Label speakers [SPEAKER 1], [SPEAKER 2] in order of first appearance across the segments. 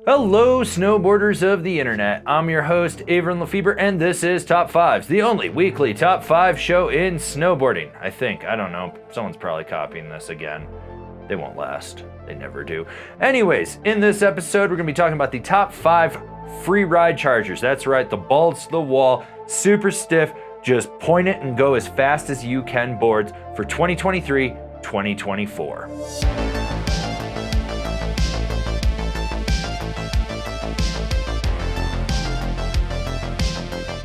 [SPEAKER 1] Hello, snowboarders of the internet. I'm your host, Avran LeFeber, and this is Top 5s, the only weekly Top 5 show in snowboarding. I think. I don't know. Someone's probably copying this again. They won't last. They never do. Anyways, in this episode, we're going to be talking about the top 5 free ride chargers. That's right, the balls to the wall, super stiff, just point it and go as fast as you can boards for 2023-2024.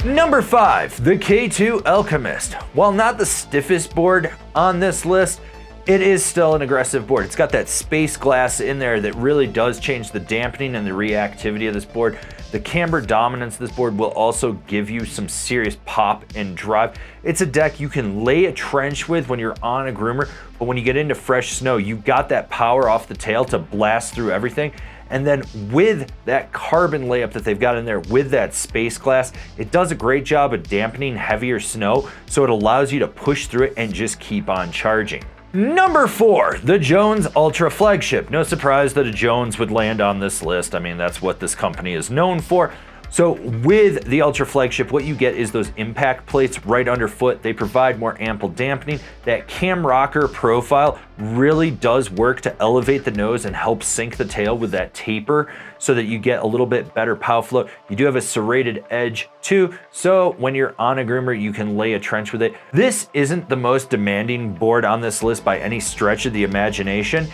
[SPEAKER 1] Number 5, the K2 Alchemist. While not the stiffest board on this list, it is still an aggressive board. It's got that space glass in there that really does change the dampening and the reactivity of this board. The camber dominance of this board will also give you some serious pop and drive. It's a deck you can lay a trench with when you're on a groomer, but when you get into fresh snow, you've got that power off the tail to blast through everything. And then with that carbon layup that they've got in there with that space glass, it does a great job of dampening heavier snow, so it allows you to push through it and just keep on charging. Number 4, the Jones Ultra Flagship. No surprise that a Jones would land on this list. I mean, that's what this company is known for. So with the Ultra Flagship, what you get is those impact plates right underfoot. They provide more ample dampening. That cam rocker profile really does work to elevate the nose and help sink the tail with that taper so that you get a little bit better pow flow. You do have a serrated edge too, so when you're on a groomer, you can lay a trench with it. This isn't the most demanding board on this list by any stretch of the imagination.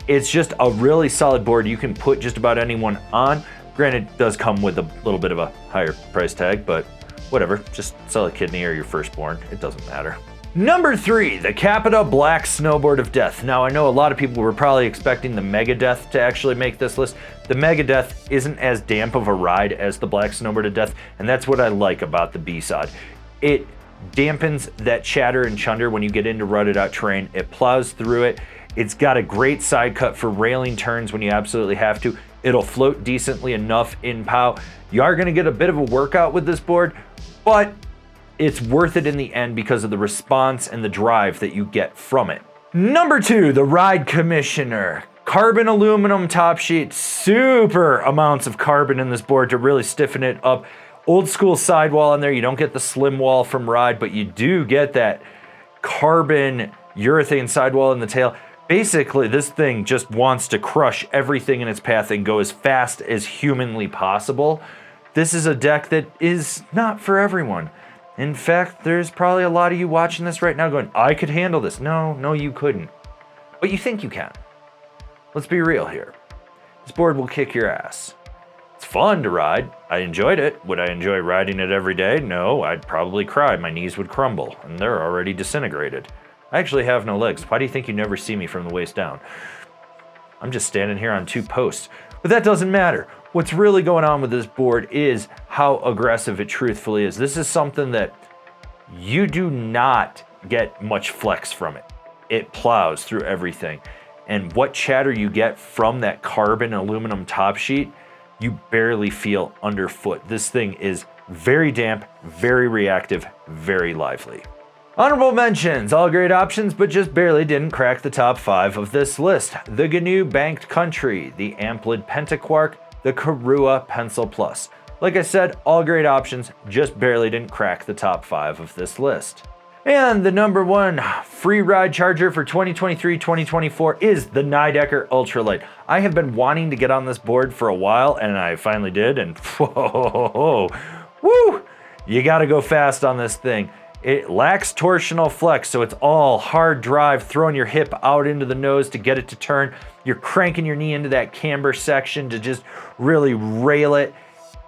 [SPEAKER 1] It's just a really solid board you can put just about anyone on. Granted, it does come with a little bit of a higher price tag, but whatever, just sell a kidney or your firstborn, it doesn't matter. Number 3, the Capita Black Snowboard of Death. Now, I know a lot of people were probably expecting the Megadeath to actually make this list. The Megadeath isn't as damp of a ride as the Black Snowboard of Death, and that's what I like about the B-side. It dampens that chatter and chunder when you get into rutted out terrain. It plows through it. It's got a great side cut for railing turns when you absolutely have to. It'll float decently enough in POW. You are gonna get a bit of a workout with this board, but it's worth it in the end because of the response and the drive that you get from it. Number 2, the Ride Commissioner. Carbon aluminum top sheet, super amounts of carbon in this board to really stiffen it up. Old school sidewall in there. You don't get the slim wall from Ride, but you do get that carbon urethane sidewall in the tail. Basically, this thing just wants to crush everything in its path and go as fast as humanly possible. This is a deck that is not for everyone. In fact, there's probably a lot of you watching this right now going, I could handle this. No, you couldn't. But you think you can. Let's be real here. This board will kick your ass. It's fun to ride. I enjoyed it. Would I enjoy riding it every day? No, I'd probably cry. My knees would crumble, and they're already disintegrated. I actually have no legs. Why do you think you never see me from the waist down? I'm just standing here on 2 posts. But that doesn't matter. What's really going on with this board is how aggressive it truthfully is. This is something that you do not get much flex from it. It plows through everything. And what chatter you get from that carbon aluminum top sheet, you barely feel underfoot. This thing is very damp, very reactive, very lively. Honorable mentions, all great options, but just barely didn't crack the top 5 of this list. The GNU Banked Country, the Amplid Pentaquark, the Karua Pencil Plus. Like I said, all great options, just barely didn't crack the top 5 of this list. And the number 1 free ride charger for 2023-2024 is the Nidecker Ultralight. I have been wanting to get on this board for a while, and I finally did, and whoa, woo! You gotta go fast on this thing. It lacks torsional flex, so it's all hard drive, throwing your hip out into the nose to get it to turn. You're cranking your knee into that camber section to just really rail it.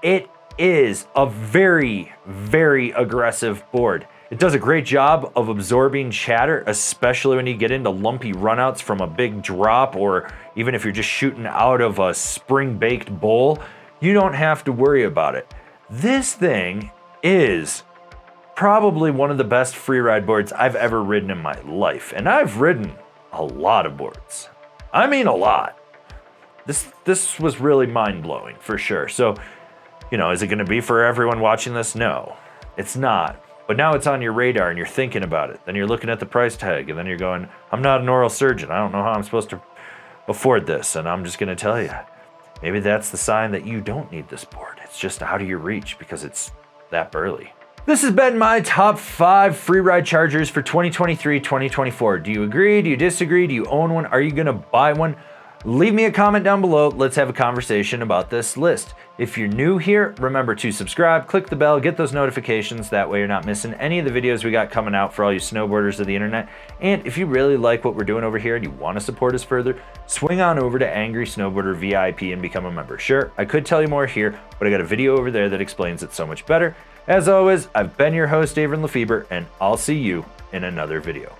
[SPEAKER 1] It is a very, very aggressive board. It does a great job of absorbing chatter, especially when you get into lumpy runouts from a big drop, or even if you're just shooting out of a spring-baked bowl, you don't have to worry about it. This thing is probably one of the best freeride boards I've ever ridden in my life. And I've ridden a lot of boards. I mean a lot. This was really mind-blowing for sure. So, is it gonna be for everyone watching this? No, it's not. But now it's on your radar and you're thinking about it. Then you're looking at the price tag and then you're going, I'm not an oral surgeon. I don't know how I'm supposed to afford this. And I'm just gonna tell you, maybe that's the sign that you don't need this board. It's just out of your reach because it's that burly. This has been my top 5 Freeride chargers for 2023-2024. Do you agree? Do you disagree? Do you own one? Are you gonna buy one? Leave me a comment down below. Let's have a conversation about this list. If you're new here, remember to subscribe, click the bell, get those notifications. That way you're not missing any of the videos we got coming out for all you snowboarders of the internet. And if you really like what we're doing over here and you want to support us further, swing on over to Angry Snowboarder VIP and become a member. Sure, I could tell you more here, but I got a video over there that explains it so much better. As always, I've been your host, Avran LeFeber, and I'll see you in another video.